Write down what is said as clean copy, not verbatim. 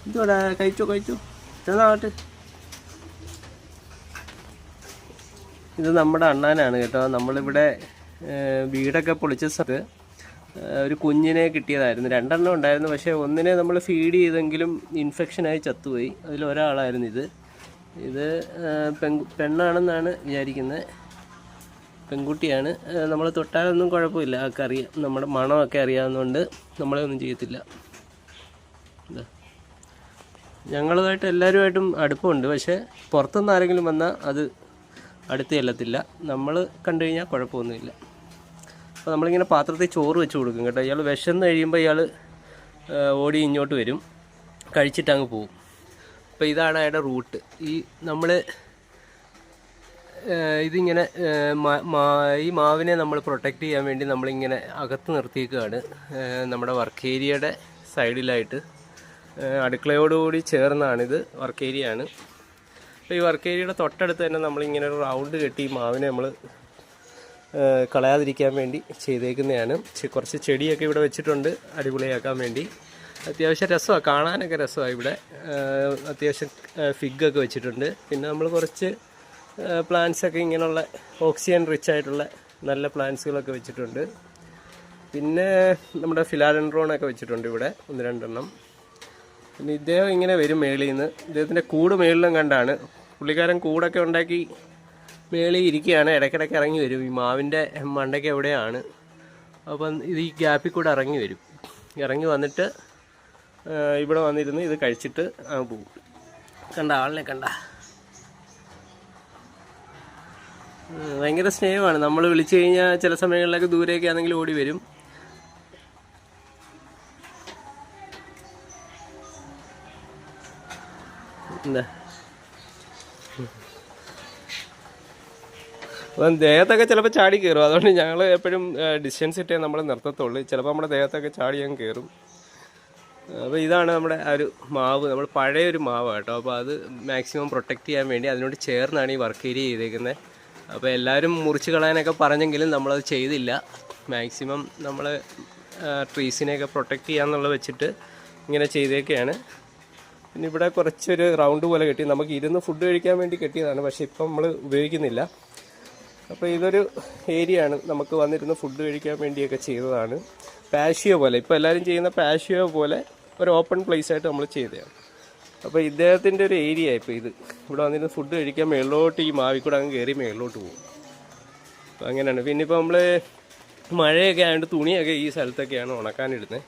ഇതോടെ കഴിച്ചു ചെന്നാകട്ടെ. ഇത് നമ്മുടെ അണ്ണാനാണ് കേട്ടോ. നമ്മളിവിടെ വീടൊക്കെ പൊളിച്ച സ്ഥലത്ത് ഒരു കുഞ്ഞിനെ കിട്ടിയതായിരുന്നു. 2 എണ്ണം ഉണ്ടായിരുന്നു. പക്ഷേ ഒന്നിനെ നമ്മൾ ഫീഡ് ചെയ്തെങ്കിലും ഇൻഫെക്ഷനായി ചത്തുപോയി. അതിലൊരാളായിരുന്നു ഇത്. ഇത് പെണ്ണാണെന്നാണ് വിചാരിക്കുന്നത്. പെൺകുട്ടിയാണ്. നമ്മൾ തൊട്ടാലൊന്നും കുഴപ്പമില്ല. ആൾക്ക് അറിയാം, നമ്മുടെ മണമൊക്കെ അറിയാവുന്നതുകൊണ്ട് നമ്മളെ ഒന്നും ചെയ്യത്തില്ല. ഞങ്ങളുമായിട്ട് എല്ലാവരുമായിട്ടും അടുപ്പമുണ്ട്. പക്ഷേ പുറത്തുനിന്ന് ആരെങ്കിലും വന്നാൽ അത് അടുത്ത് ചെല്ലത്തില്ല. നമ്മൾ കണ്ടു കഴിഞ്ഞാൽ കുഴപ്പമൊന്നുമില്ല. അപ്പോൾ നമ്മളിങ്ങനെ പാത്രത്തിൽ ചോറ് വെച്ച് കൊടുക്കും കേട്ടോ. ഇയാൾ വിശന്ന് കഴിയുമ്പോൾ ഇയാൾ ഓടി ഇങ്ങോട്ട് വരും, കഴിച്ചിട്ട് അങ്ങ് പോവും. അപ്പോൾ ഇതാണ് അയാളുടെ റൂട്ട്. നമ്മൾ ഇതിങ്ങനെ ഈ മാവിനെ നമ്മൾ പ്രൊട്ടക്റ്റ് ചെയ്യാൻ വേണ്ടി നമ്മളിങ്ങനെ അകത്ത് നിർത്തിയേക്കുകയാണ്. നമ്മുടെ വർക്ക് ഏരിയയുടെ സൈഡിലായിട്ട് അടുക്കളയോടുകൂടി ചേർന്നാണിത്. വർക്ക് ഏരിയ ആണ്. അപ്പോൾ ഈ വർക്ക് ഏരിയയുടെ തൊട്ടടുത്ത് തന്നെ നമ്മളിങ്ങനെ ഒരു റൗണ്ട് കെട്ടി മാവിനെ നമ്മൾ കളയാതിരിക്കാൻ വേണ്ടി ചെയ്തേക്കുന്നതാണ്. കുറച്ച് ചെടിയൊക്കെ ഇവിടെ വെച്ചിട്ടുണ്ട് അടിപൊളിയാക്കാൻ വേണ്ടി. അത്യാവശ്യം രസമാണ്, കാണാനൊക്കെ രസമാണ്. ഇവിടെ അത്യാവശ്യം ഫിഗൊക്കെ വെച്ചിട്ടുണ്ട്. പിന്നെ നമ്മൾ കുറച്ച് പ്ലാന്റ്സൊക്കെ ഇങ്ങനെയുള്ള ഓക്സിജൻ റിച്ച് ആയിട്ടുള്ള നല്ല പ്ലാന്റ്സുകളൊക്കെ വെച്ചിട്ടുണ്ട്. പിന്നെ നമ്മുടെ ഫിലാഡൻഡ്രോണൊക്കെ വെച്ചിട്ടുണ്ട് ഇവിടെ 1-2 എണ്ണം. പിന്നെ ഇദ്ദേഹം ഇങ്ങനെ വരും മേളിൽ നിന്ന്. ഇദ്ദേഹത്തിൻ്റെ കൂട് മേളിലും കണ്ടാണ്. പുള്ളിക്കാരൻ കൂടൊക്കെ ഉണ്ടാക്കി മേളിൽ ഇരിക്കുകയാണ്. ഇടയ്ക്കിടയ്ക്ക് ഇറങ്ങി വരും. ഈ മാവിൻ്റെ മണ്ടയ്ക്ക് എവിടെയാണ്. അപ്പം ഇത് ഈ ഗ്യാപ്പിൽ കൂടെ ഇറങ്ങി വരും. ഇറങ്ങി വന്നിട്ട് ഇവിടെ വന്നിരുന്ന് ഇത് കഴിച്ചിട്ട് പോകും. കണ്ട ആളിനെ കണ്ട. ഭയങ്കര സ്നേഹമാണ്. നമ്മൾ വിളിച്ചു കഴിഞ്ഞാൽ ചില സമയങ്ങളിലൊക്കെ ദൂരെയൊക്കെ ആണെങ്കിൽ ഓടി വരും. എന്താ അപ്പം ദേഹത്തൊക്കെ ചിലപ്പോൾ ചാടി കയറും. അതുകൊണ്ട് ഞങ്ങൾ എപ്പോഴും ഡിസ്റ്റൻസ് ഇട്ടേ നമ്മൾ നിർത്തത്തുള്ളൂ. ചിലപ്പോൾ നമ്മുടെ ദേഹത്തൊക്കെ ചാടി ഞാൻ കയറും. അപ്പോൾ ഇതാണ് നമ്മുടെ ആ ഒരു മാവ്. നമ്മൾ പഴയൊരു മാവാണ് കേട്ടോ. അപ്പോൾ അത് മാക്സിമം പ്രൊട്ടക്റ്റ് ചെയ്യാൻ വേണ്ടി അതിനോട് ചേർന്നാണ് ഈ വർക്ക് ഏരിയ ചെയ്തേക്കുന്നത്. അപ്പോൾ എല്ലാവരും മുറിച്ച് കളയാനൊക്കെ പറഞ്ഞെങ്കിലും നമ്മളത് ചെയ്തില്ല. മാക്സിമം നമ്മൾ ട്രീസിനെയൊക്കെ പ്രൊട്ടക്റ്റ് ചെയ്യാമെന്നുള്ളത് വെച്ചിട്ട് ഇങ്ങനെ ചെയ്തേക്കെയാണ്. പിന്നെ ഇവിടെ കുറച്ചൊരു റൗണ്ട് പോലെ കെട്ടി നമുക്ക് ഇരുന്ന് ഫുഡ് കഴിക്കാൻ വേണ്ടി കെട്ടിയതാണ്. പക്ഷേ ഇപ്പം നമ്മൾ ഉപയോഗിക്കുന്നില്ല. അപ്പോൾ ഇതൊരു ഏരിയ ആണ്. നമുക്ക് വന്നിരുന്ന് ഫുഡ് കഴിക്കാൻ വേണ്ടിയൊക്കെ ചെയ്തതാണ്. പാഷ്യോ പോലെ, ഇപ്പോൾ എല്ലാവരും ചെയ്യുന്ന പാഷ്യോ പോലെ ഒരു ഓപ്പൺ പ്ലേസ് ആയിട്ട് നമ്മൾ ചെയ്തതാണ്. അപ്പോൾ ഇദ്ദേഹത്തിൻ്റെ ഒരു ഏരിയ ഇപ്പോൾ ഇത്. ഇവിടെ വന്നിരുന്ന് ഫുഡ് കഴിക്കാൻ മേളിലോട്ട് ഈ മാവിൽ കൂടെ അങ്ങ് കയറി മേളിലോട്ട് പോകും. അപ്പോൾ അങ്ങനെയാണ്. പിന്നെ ഇപ്പോൾ നമ്മൾ മഴയൊക്കെ ആയതുകൊണ്ട് തുണിയൊക്കെ ഈ സ്ഥലത്തൊക്കെയാണ് ഉണക്കാനിടുന്നത്.